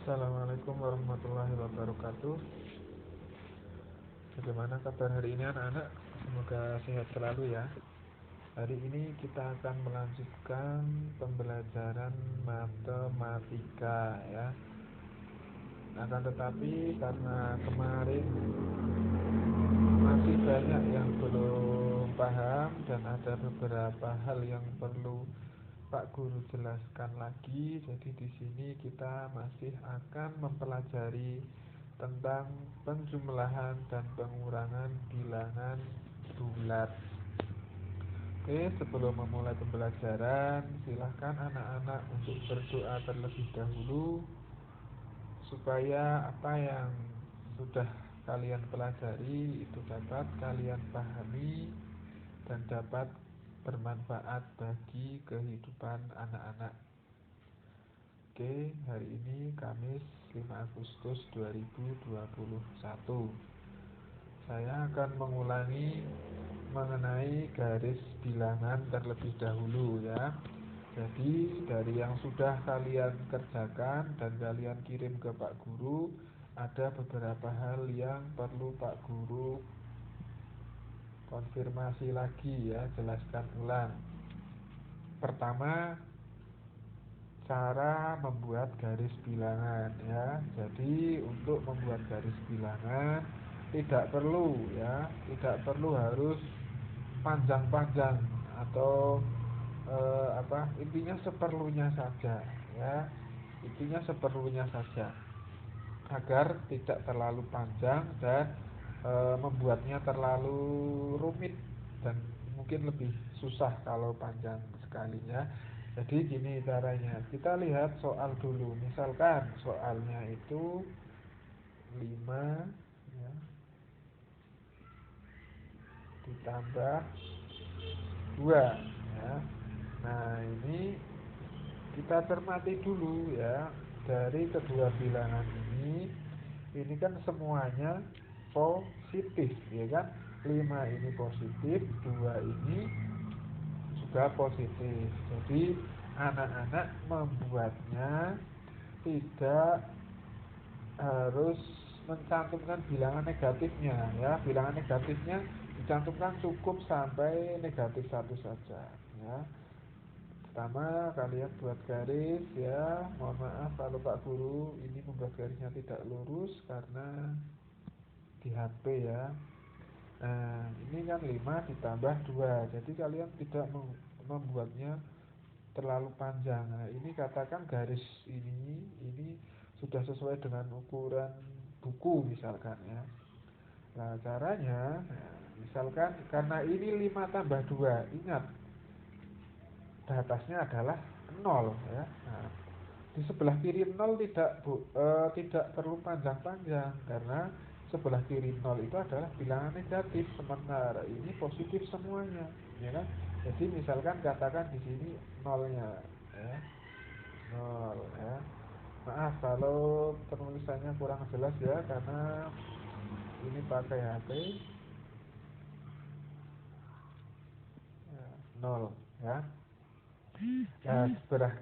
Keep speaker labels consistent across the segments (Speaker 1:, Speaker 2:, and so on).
Speaker 1: Assalamualaikum warahmatullahi wabarakatuh. Bagaimana kabar hari ini anak-anak? Semoga sehat selalu ya. Hari ini kita akan melanjutkan pembelajaran matematika ya. Akan tetapi karena kemarin masih banyak yang belum paham dan ada beberapa hal yang perlu Pak Guru jelaskan lagi. Jadi di sini kita masih akan mempelajari tentang penjumlahan dan pengurangan bilangan bulat. Oke, sebelum memulai pembelajaran, silahkan anak-anak untuk berdoa terlebih dahulu supaya apa yang sudah kalian pelajari itu dapat kalian pahami dan dapat bermanfaat bagi kehidupan anak-anak. Oke, hari ini Kamis 5 Agustus 2021. Saya akan mengulangi mengenai garis bilangan terlebih dahulu ya. Jadi dari yang sudah kalian kerjakan dan kalian kirim ke Pak Guru, ada beberapa hal yang perlu Pak Guru konfirmasi lagi ya, jelaskan ulang. Pertama, cara membuat garis bilangan ya. Jadi untuk membuat garis bilangan tidak perlu ya, tidak perlu harus panjang-panjang atau intinya seperlunya saja ya. Intinya seperlunya saja agar tidak terlalu panjang dan membuatnya terlalu rumit dan mungkin lebih susah kalau panjang sekalinya. Jadi gini caranya, kita lihat soal dulu. Misalkan soalnya itu 5 ya, ditambah 2 ya. Nah ini kita cermati dulu ya. Dari kedua bilangan ini kan semuanya positif ya kan. 5 ini positif, 2 ini juga positif. Jadi anak-anak membuatnya tidak harus mencantumkan bilangan negatifnya ya. Bilangan negatifnya dicantumkan cukup sampai negatif 1 saja ya. Pertama kalian buat garis ya. Mohon maaf kalau Pak Guru ini membuat garisnya tidak lurus karena di HP ya. Nah ini kan 5 ditambah 2. Jadi kalian tidak membuatnya terlalu panjang. Nah, ini katakan garis ini sudah sesuai dengan ukuran buku misalkan ya. Nah, caranya misalkan karena ini 5 tambah 2, ingat batasnya adalah 0 ya. Nah, di sebelah kiri 0 tidak perlu panjang-panjang karena sebelah kiri 0 itu adalah bilangan negatif, sementara ini positif semuanya, ya kan? Jadi misalkan katakan di sini nolnya, ya, 0 ya. Maaf kalau penulisannya kurang jelas ya karena ini pakai HP. Ya, 0 ya. Nah, sebelah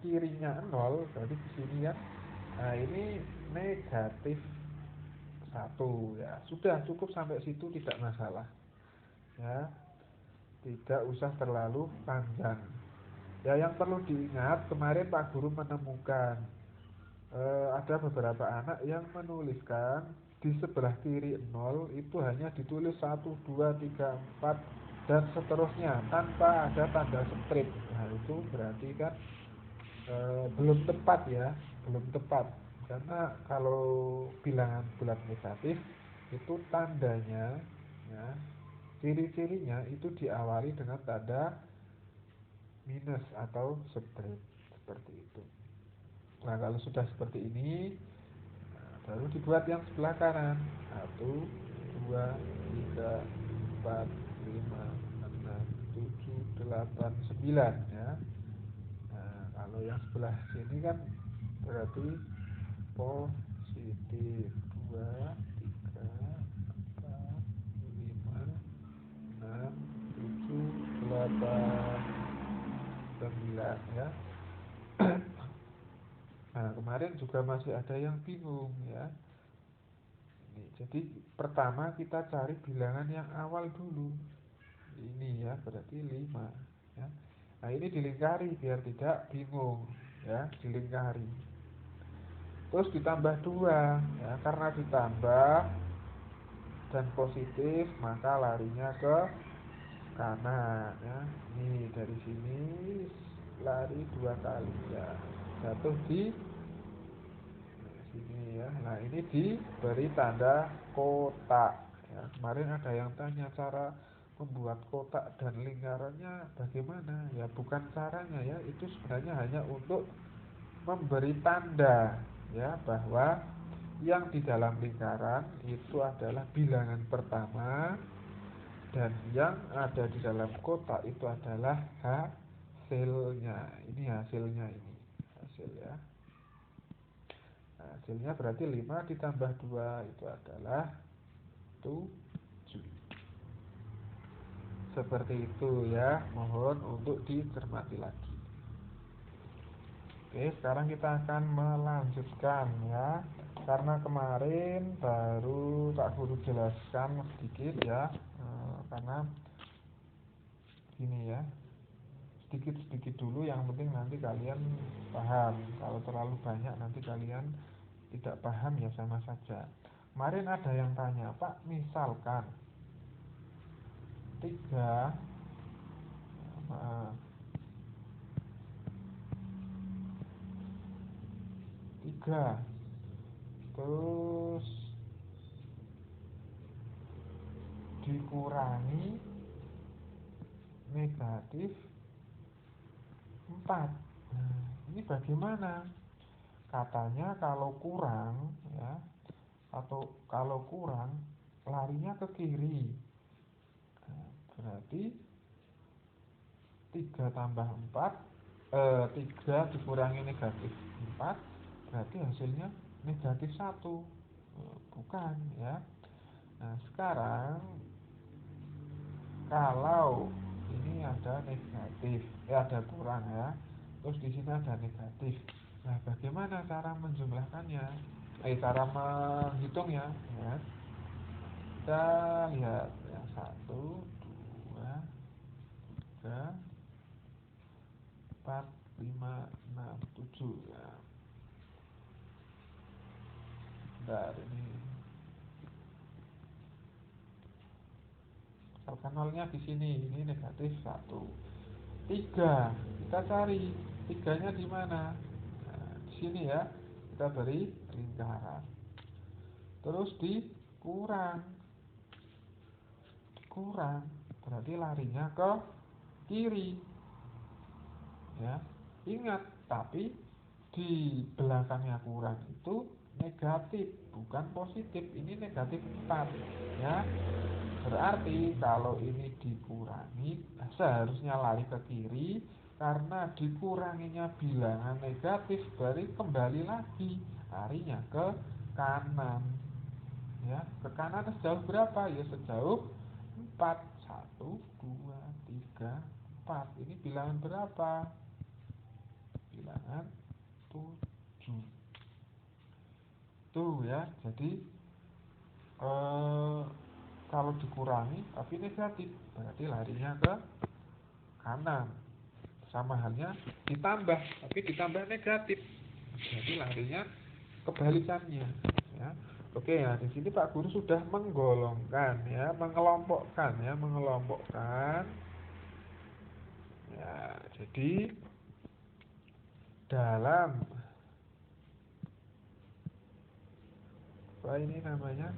Speaker 1: kirinya 0, berarti di sini ya. Nah, ini negatif 1 ya. Sudah cukup sampai situ, tidak masalah. Ya, tidak usah terlalu panjang. Ya, yang perlu diingat, kemarin Pak Guru menemukan ada beberapa anak yang menuliskan di sebelah kiri 0 itu hanya ditulis 1, 2, 3, 4 dan seterusnya tanpa ada tanda strip. Nah, itu berarti kan belum tepat ya, belum tepat. Karena kalau bilangan bulat negatif itu tandanya ya, ciri-cirinya itu diawali dengan tanda minus atau strip seperti itu. Nah, kalau sudah seperti ini, nah, baru dibuat yang sebelah kanan. 1, 2, 3, 4, 5, 6, 7, 8, 9 ya. Nah, kalau yang sebelah sini kan berarti positif 2, 3, 4, 5, 6, 7, 8, 9 ya. Nah, kemarin juga masih ada yang bingung ya. Jadi pertama kita cari bilangan yang awal dulu. Ini ya berarti 5 ya. Nah ini dilingkari biar tidak bingung ya, dilingkari. Terus ditambah 2 ya, karena ditambah dan positif maka larinya ke kanan ya. Ini dari sini lari 2 kali ya, jatuh di sini ya. Nah ini diberi tanda kotak ya. Kemarin ada yang tanya cara membuat kotak dan lingkarannya bagaimana ya, bukan caranya ya, itu sebenarnya hanya untuk memberi tanda ya bahwa yang di dalam lingkaran itu adalah bilangan pertama dan yang ada di dalam kotak itu adalah hasilnya. Ini hasilnya, ini hasil ya. Nah, hasilnya berarti 5 ditambah 2 itu adalah 7. Seperti itu ya, mohon untuk dicermati lagi. Oke, sekarang kita akan melanjutkan ya. Karena kemarin baru Kak Guru jelaskan sedikit ya, karena gini ya, sedikit-sedikit dulu, yang penting nanti kalian paham. Kalau terlalu banyak nanti kalian tidak paham ya, sama saja. Kemarin ada yang tanya, Pak, misalkan 3 terus dikurangi negatif 4. Nah, ini bagaimana? Katanya kalau kurang ya, atau kalau kurang larinya ke kiri. Nah, berarti 3 tambah 4, 3 dikurangi negatif 4 berarti hasilnya negatif 1. Bukan ya. Nah sekarang kalau ini ada negatif, ada kurang ya, terus di sini ada negatif. Nah bagaimana cara menjumlahkannya, cara menghitungnya ya. Kita lihat ya, 1, 2, 3, 4, 5, 6, 7 ya. Bentar, ini misalkan nolnya di sini, ini negatif 1. 3 kita cari 3-nya di mana? Nah, di sini ya, kita beri lingkaran. Terus dikurang berarti larinya ke kiri ya. Ingat, tapi di belakangnya kurang itu negatif, bukan positif. Ini negatif 4 ya. Berarti kalau ini dikurangi seharusnya lari ke kiri, karena dikuranginya bilangan negatif berarti kembali lagi larinya ke kanan ya. Ke kanan sejauh berapa? Ya sejauh 4. 1, 2, 3, 4. Ini bilangan berapa? Bilangan 7. Tuh ya. Jadi kalau dikurangi tapi negatif berarti larinya ke kanan. Sama halnya ditambah tapi ditambah negatif berarti larinya kebalikannya ya. Oke ya, di sini Pak Guru sudah menggolongkan ya, mengelompokkan ya. Jadi dalam apa ini namanya,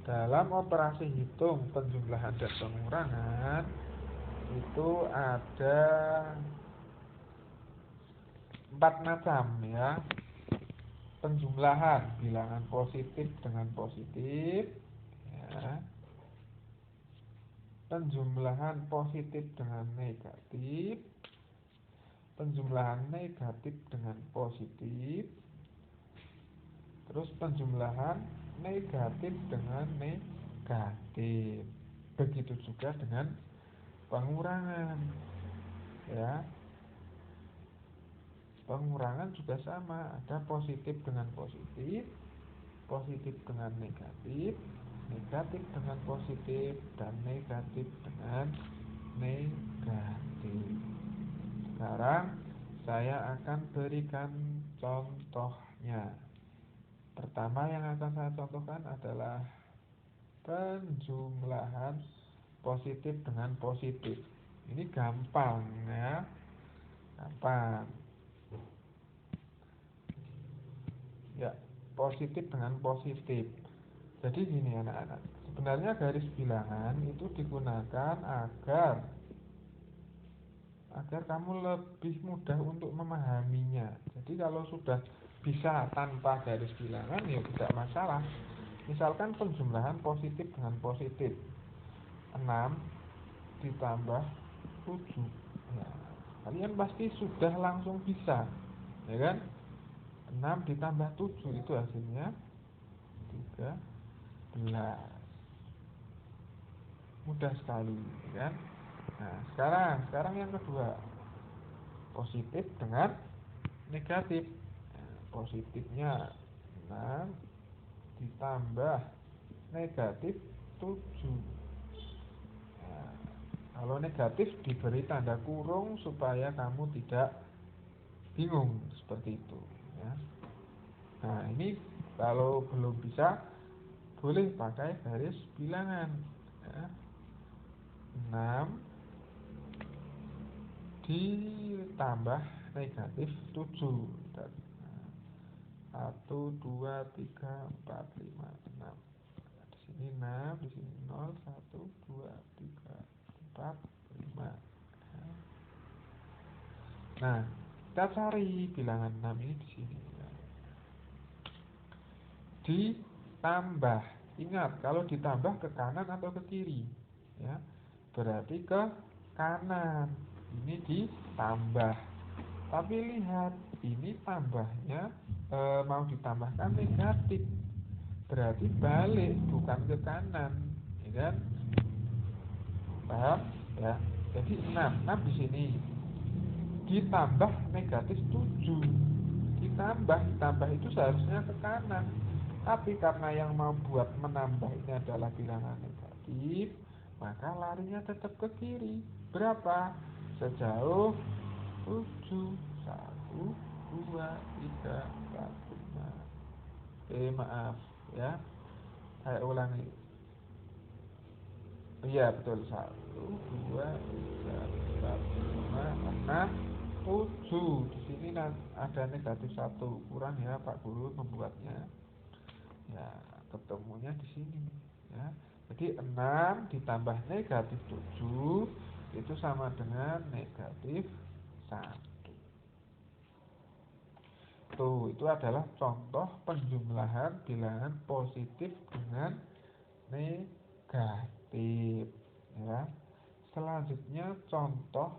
Speaker 1: dalam operasi hitung penjumlahan dan pengurangan itu ada 4 macam ya. Penjumlahan bilangan positif dengan positif ya. Penjumlahan positif dengan negatif, penjumlahan negatif dengan positif, terus penjumlahan negatif dengan negatif. Begitu juga dengan pengurangan ya. Pengurangan juga sama, ada positif dengan positif, positif dengan negatif, negatif dengan positif, dan negatif dengan negatif. Sekarang saya akan berikan contohnya. Pertama yang akan saya contohkan adalah penjumlahan positif dengan positif. Ini gampang ya, gampang. Ya, positif dengan positif. Jadi gini anak-anak, sebenarnya garis bilangan itu digunakan agar kamu lebih mudah untuk memahaminya. Jadi kalau sudah bisa tanpa garis bilangan ya tidak masalah. Misalkan penjumlahan positif dengan positif, 6 ditambah 7 ya, kalian pasti sudah langsung bisa, ya kan? 6 ditambah 7 itu hasilnya 13. Mudah sekali, ya kan? Nah, sekarang yang kedua, positif dengan negatif. Nah, positifnya 6 ditambah negatif 7. Nah, kalau negatif diberi tanda kurung supaya kamu tidak bingung seperti itu, ya. Nah, ini kalau belum bisa boleh pakai garis bilangan, ya. 6 ditambah negatif 7. 1, 2, 3, 4, 5, 6. Di sini 6, di sini 0, 1, 2, 3, 4, 5. Nah, kita cari bilangan 6 ini di sini. Ditambah. Ingat, kalau ditambah ke kanan atau ke kiri, ya. Berarti ke kanan. Ini ditambah. Tapi lihat, ini tambahnya mau ditambahkan negatif. Berarti balik, bukan ke kanan, ya kan? Paham? Ya. Jadi 6 di sini ditambah negatif 7. Ditambah itu seharusnya ke kanan. Tapi karena yang mau buat menambah ini adalah bilangan negatif, maka larinya tetap ke kiri. Berapa? Sejauh 7. 1, 2, 3, 4, 5. Maaf ya. Saya ulangi. Iya betul, 1, 2, 3, 4, 5, 6, 7. Di sini ada negatif 1 kurang ya, Pak Guru membuatnya. Ya, ketemunya di sini ya. Jadi 6 ditambah negatif 7 itu sama dengan negatif 1. Tuh, itu adalah contoh penjumlahan bilangan positif dengan negatif, ya. Selanjutnya contoh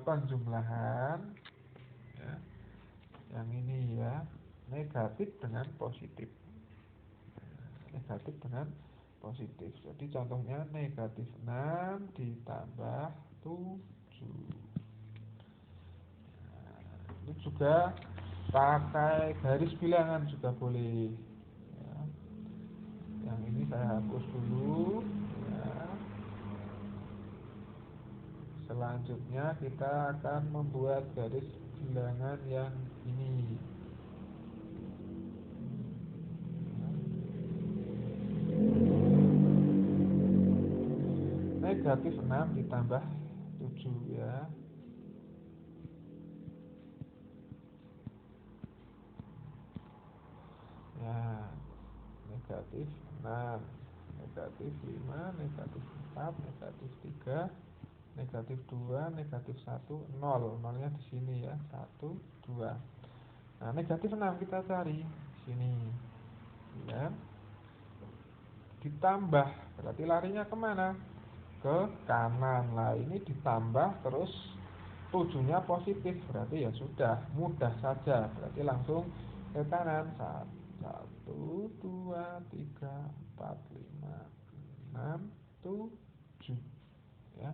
Speaker 1: penjumlahan, ya, yang ini ya, negatif dengan positif. Negatif dengan positif. Jadi contohnya negatif 6 ditambah 7. Itu juga pakai garis bilangan juga boleh, ya. Yang ini saya hapus dulu, ya. Selanjutnya kita akan membuat garis bilangan yang ini. Negatif 6 ditambah 7 ya. Ya, negatif 6, negatif 5, negatif 4, negatif 3, negatif 2, negatif 1, 0. Nolnya di sini ya, 1, 2. Nah, negatif 6 kita cari di sini. Ya. Ditambah, berarti larinya kemana? Ke kanan. Lah, ini ditambah terus 7-nya positif, berarti ya sudah, mudah saja. Berarti langsung ke kanan. 1, 2, 3, 4, 5, 6, 7. Ya.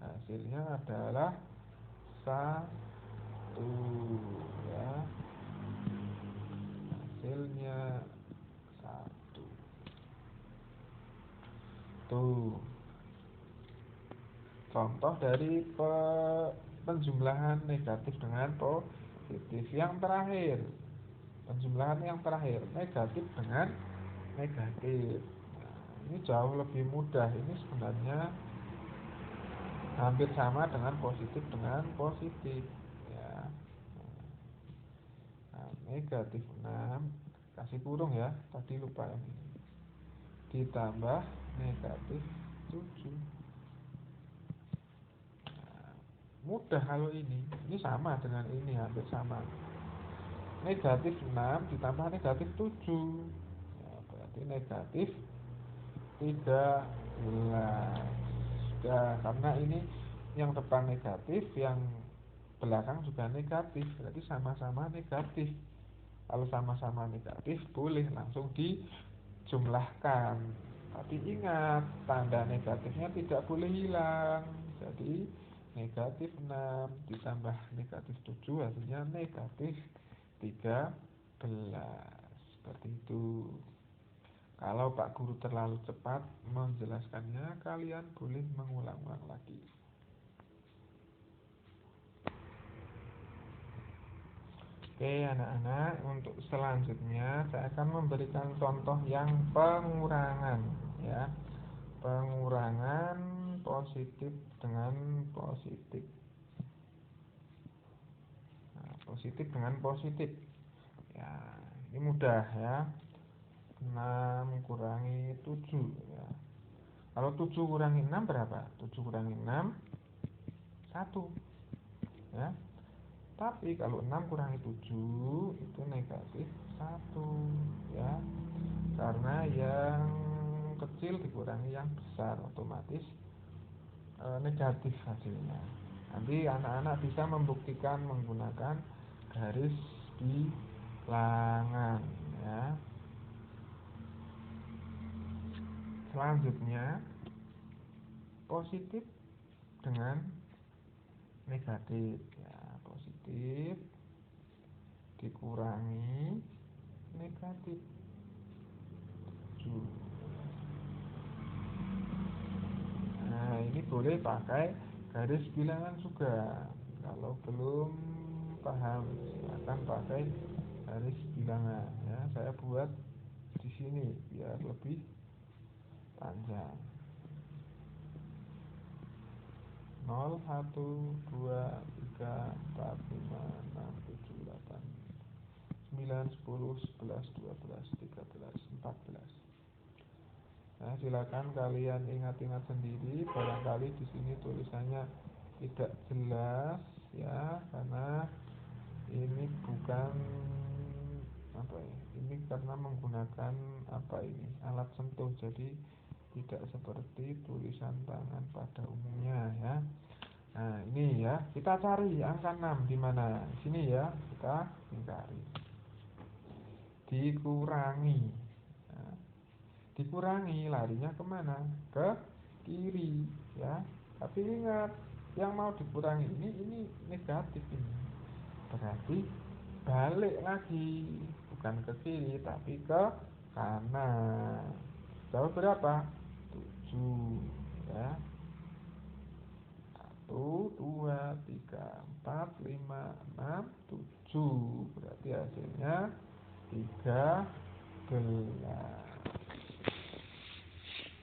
Speaker 1: Hasilnya adalah 1. contoh dari penjumlahan negatif dengan positif. Yang terakhir, penjumlahan yang terakhir, negatif dengan negatif. Nah, ini jauh lebih mudah. Ini sebenarnya hampir sama dengan positif positif, ya. Nah, negatif 6 kasih kurung ya, tadi lupa ini, ditambah negatif 7. Nah, mudah kalau ini sama dengan ini, hampir sama. Negatif 6 ditambah negatif 7, ya, berarti negatif 13. Ya, karena ini yang depan negatif, yang belakang juga negatif, berarti sama-sama negatif. Kalau sama-sama negatif boleh langsung dijumlahkan, tapi ingat tanda negatifnya tidak boleh hilang. Jadi negatif 6 ditambah negatif 7 hasilnya negatif 13, seperti itu. Kalau Pak Guru terlalu cepat menjelaskannya, kalian boleh mengulang-ulang lagi. Oke anak-anak, untuk selanjutnya saya akan memberikan contoh yang pengurangan, ya. Pengurangan positif dengan positif. Nah, positif dengan positif. Ya, ini mudah ya. 6 kurangi 7 ya. Kalau 7 kurangi 6 berapa? 7 kurangi 6 1 ya. Tapi kalau 6 kurangi 7 itu negatif 1 ya. Karena yang kecil dikurangi yang besar, otomatis negatif hasilnya. Nanti anak-anak bisa membuktikan menggunakan garis bilangan ya. Selanjutnya positif dengan negatif ya, positif dikurangi negatif 7. Nah, ini boleh pakai garis bilangan juga. Kalau belum paham, silakan pakai garis bilangan ya. Saya buat di sini biar lebih panjang. 0 1 2 3 4 5 6 7 8 9 10 11 12 13 14. Nah, silakan kalian ingat-ingat sendiri, barangkali di sini tulisannya tidak jelas ya, karena ini bukan apa ya, ini karena menggunakan apa ini, alat sentuh, jadi tidak seperti tulisan tangan pada umumnya ya. Nah, ini ya, kita cari angka 6 di mana? Di sini ya, kita cari. Dikurangi. Nah, dikurangi larinya kemana? Ke kiri ya. Tapi ingat, yang mau dikurangi ini negatif ini. Berarti balik lagi, bukan ke kiri tapi ke kanan. Jauh berapa? 7 ya. 1 2 3 4 5 6 7. Berarti hasilnya 13.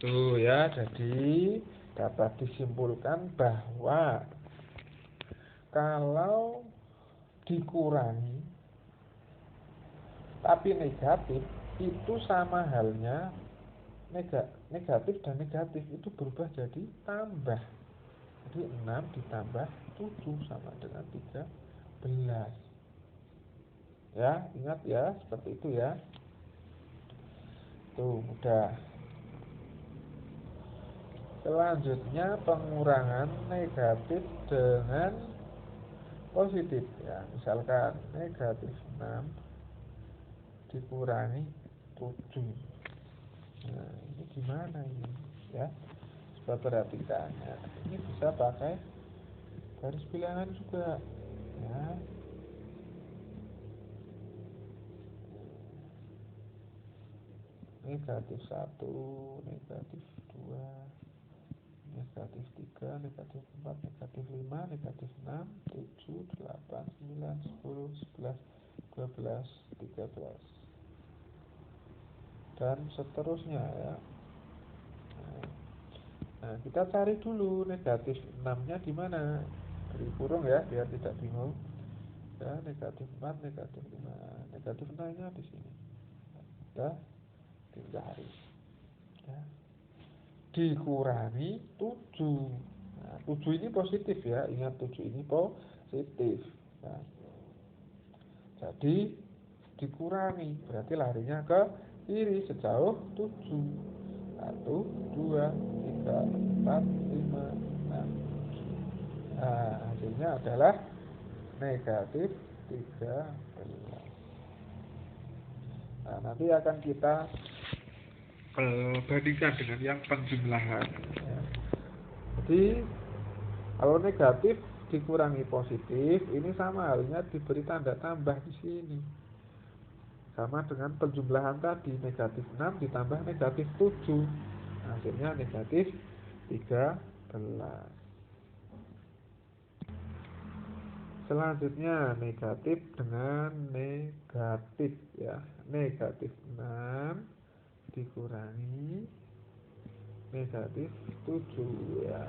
Speaker 1: Tuh ya, jadi dapat disimpulkan bahwa kalau dikurangi tapi negatif, itu sama halnya negatif dan negatif itu berubah jadi tambah. Jadi 6 ditambah 7 sama dengan 13. Ya, ingat ya, seperti itu ya. Tuh, mudah. Selanjutnya pengurangan negatif dengan positif ya. Misalkan negatif 6 dikurangi 7. Nah, ini gimana ini ya? Coba perhatikan ya. Ini bisa pakai garis bilangan juga ya. Negatif 1, negatif 2, negatif 3, negatif 4, negatif 5, negatif 6, 7, 8, 9, 10, 11, 12, 13 dan seterusnya ya. Nah, kita cari dulu negatif 6-nya di mana. Beri kurung ya biar tidak bingung. Ya, negatif 4, negatif 5, negatif 6-nya di sini. Ya, dicari. Ya. Dikurangi 7. Nah, 7 ini positif ya. Ingat 7 ini positif. Nah, jadi dikurangi berarti larinya ke kiri sejauh 7. 1, 2, 3, 4, 5, 6. Nah, hasilnya adalah negatif 13. Nah, nanti akan kita bandingkan dengan yang penjumlahan ya. Jadi kalau negatif dikurangi positif, ini sama halnya diberi tanda tambah di sini. Sama dengan penjumlahan tadi, negatif 6 ditambah negatif 7. Hasilnya negatif 13. Selanjutnya negatif dengan negatif ya. Negatif 6 dikurangi negatif 7 ya.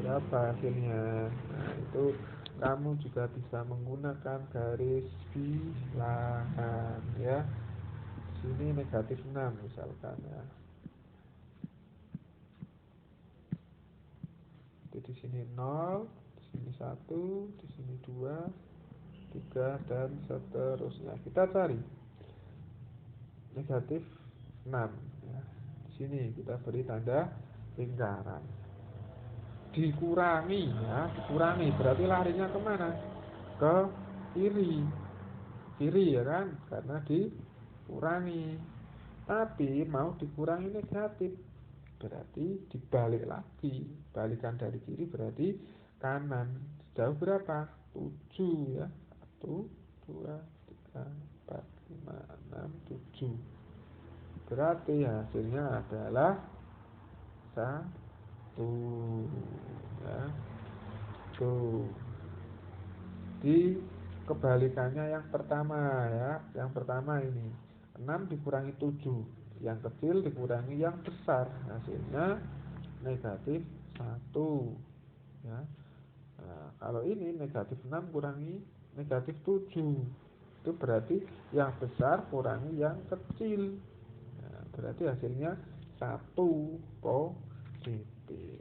Speaker 1: Berapa hasilnya? Nah, itu kamu juga bisa menggunakan garis bilangan ya. Sini negatif 6 misalkan ya. Jadi di sini 0, di sini 1, di sini 2, 3 dan seterusnya. Kita cari negatif 6 ya. Di sini kita beri tanda lingkaran. Dikurangi ya, dikurangi berarti larinya kemana? Ke kiri ya kan, karena dikurangi. Tapi mau dikurangi negatif berarti dibalik lagi, balikan dari kiri berarti kanan. Sejauh berapa? 7 ya. 1, 2, 3, 4, 5, 6, 7. Berarti hasilnya adalah 1 ya. Tuh. Di kebalikannya yang pertama ya. Yang pertama ini 6 dikurangi 7. Yang kecil dikurangi yang besar. Hasilnya negatif 1 ya. Nah, kalau ini negatif 6 kurangi negatif 7. Itu berarti yang besar kurangi yang kecil. Nah, berarti hasilnya 1 positif.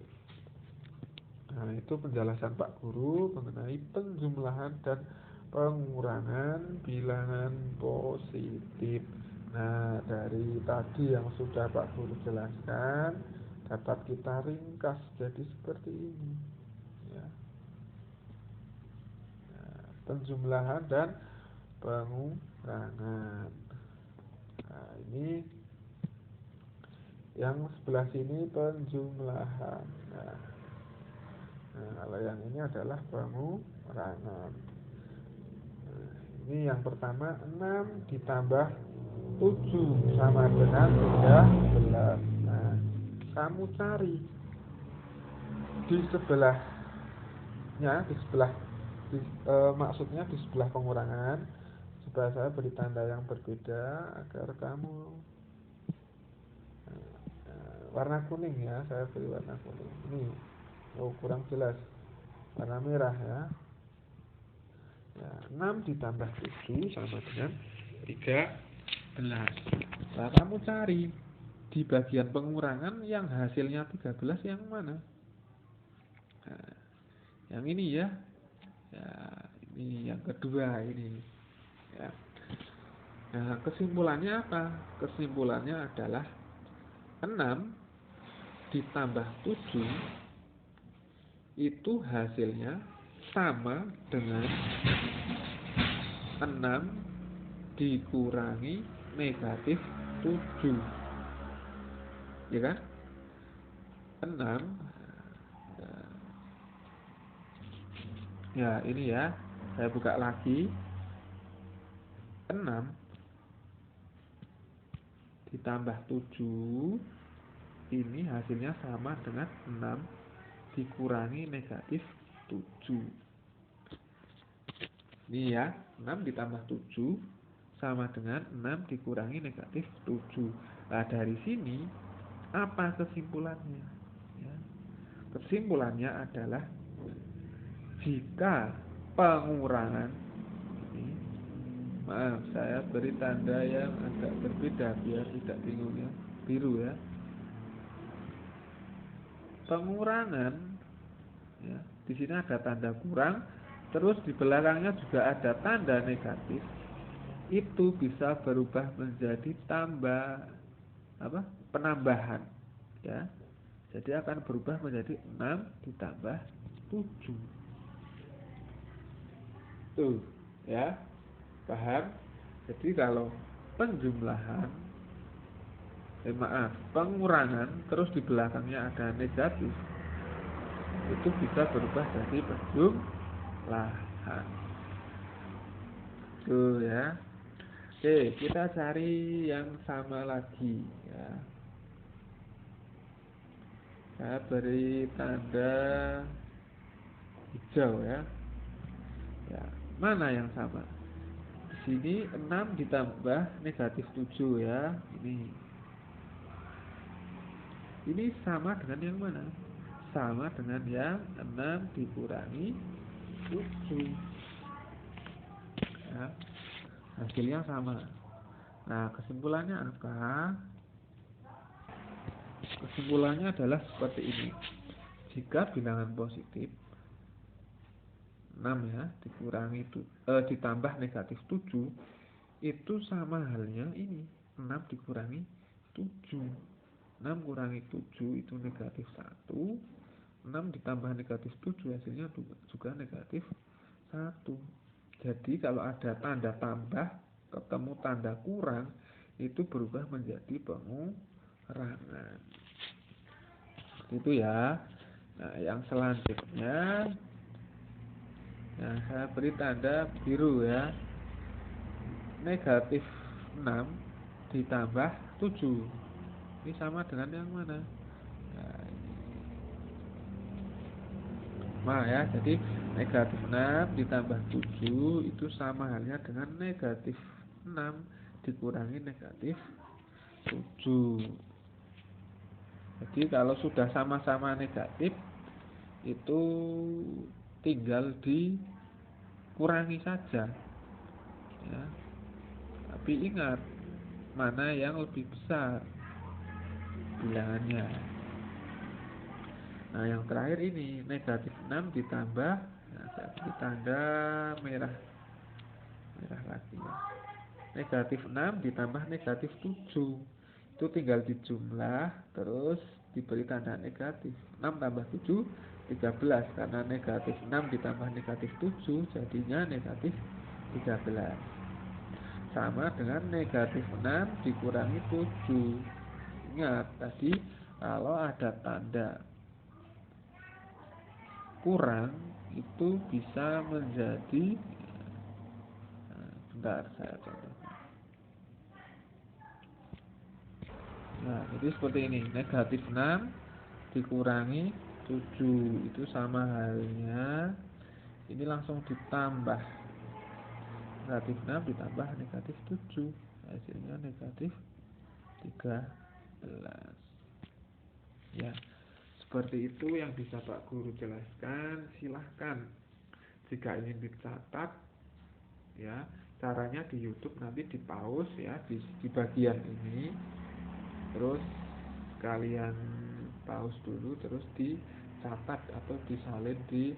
Speaker 1: Nah, itu penjelasan Pak Guru mengenai penjumlahan dan pengurangan bilangan positif. Nah, dari tadi yang sudah Pak Guru jelaskan, dapat kita ringkas jadi seperti ini. Ya. Nah, penjumlahan dan pengurangan. Nah, ini yang sebelah sini penjumlahan. Nah, kalau yang ini adalah pengurangan. Nah, ini yang pertama 6 ditambah 7 sama dengan 13. Nah, kamu cari di sebelahnya, maksudnya di sebelah pengurangan. Supaya saya beri tanda yang berbeda agar kamu warna kuning ya, saya beri warna kuning. Ini kurang jelas. Warna merah ya. Ya, 6 ditambah 7 sama dengan 13. Nah, kamu cari di bagian pengurangan yang hasilnya 13 yang mana? Nah, yang ini ya. Ya, ini yang kedua ini. Ya. Nah, kesimpulannya apa? Kesimpulannya adalah 6 ditambah 7 itu hasilnya sama dengan 6 dikurangi negatif 7. Ya kan? 6. Ya, ini ya. Saya buka lagi. 6 ditambah 7 ini hasilnya sama dengan 6 dikurangi negatif 7. Ini ya, 6 ditambah 7 sama dengan 6 dikurangi negatif 7. Nah, dari sini apa kesimpulannya? Ya, kesimpulannya adalah jika pengurangan ini, maaf saya beri tanda yang agak berbeda biar tidak bingung ya, biru ya. Pengurangan ya, di sini ada tanda kurang, terus di belakangnya juga ada tanda negatif, itu bisa berubah menjadi penambahan ya. Jadi akan berubah menjadi 6 ditambah 7. Tuh ya, paham? Jadi kalau penjumlahan pengurangan terus di belakangnya ada negatif, itu bisa berubah jadi penjumlahan. Tuh ya. Oke, kita cari yang sama lagi ya. Saya beri tanda hijau ya. Ya, mana yang sama? Di sini 6 ditambah negatif 7 ya. Ini sama dengan yang mana? Sama dengan yang 6 dikurangi 7 ya. Hasilnya sama. Nah, kesimpulannya apa? Kesimpulannya adalah seperti ini. Jika bilangan positif 6 ya ditambah negatif 7 itu sama halnya ini 6 dikurangi 7. 6 kurangi 7 itu negatif 1. 6 ditambah negatif 7 hasilnya juga negatif 1. Jadi kalau ada tanda tambah ketemu tanda kurang, itu berubah menjadi pengurangan. Itu ya. Nah, yang selanjutnya saya beri tanda biru ya. Negatif 6 ditambah 7. Ini sama dengan yang mana? Nah, ya, jadi negatif 6 ditambah 7 itu sama halnya dengan negatif 6 dikurangi negatif 7. Jadi kalau sudah sama-sama negatif, itu tinggal dikurangi saja ya. Tapi ingat, mana yang lebih besar bilangannya. Nah, yang terakhir ini negatif 6 ditambah, saya beri tanda merah lagi ya. Negatif 6 ditambah negatif 7 itu tinggal dijumlah terus diberi tanda negatif. 6 tambah 7 13, karena negatif 6 ditambah negatif 7 jadinya negatif 13, sama dengan negatif 6 dikurangi 7. Ingat tadi kalau ada tanda kurang itu bisa menjadi, bentar saya contohkan. Nah, jadi seperti ini, negatif 6 dikurangi 7 itu sama halnya ini langsung ditambah, negatif 6 ditambah negatif 7 hasilnya negatif 13 ya. Seperti itu yang bisa Pak Guru jelaskan. Silahkan jika ingin dicatat ya, caranya di YouTube nanti di pause ya di bagian ini, terus kalian pause dulu terus dicatat atau disalin di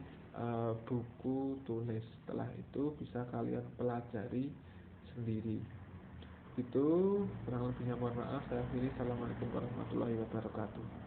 Speaker 1: buku tulis. Setelah itu bisa kalian pelajari sendiri. Itu kurang lebihnya mohon maaf. Saya akhiri. Assalamualaikum warahmatullahi wabarakatuh.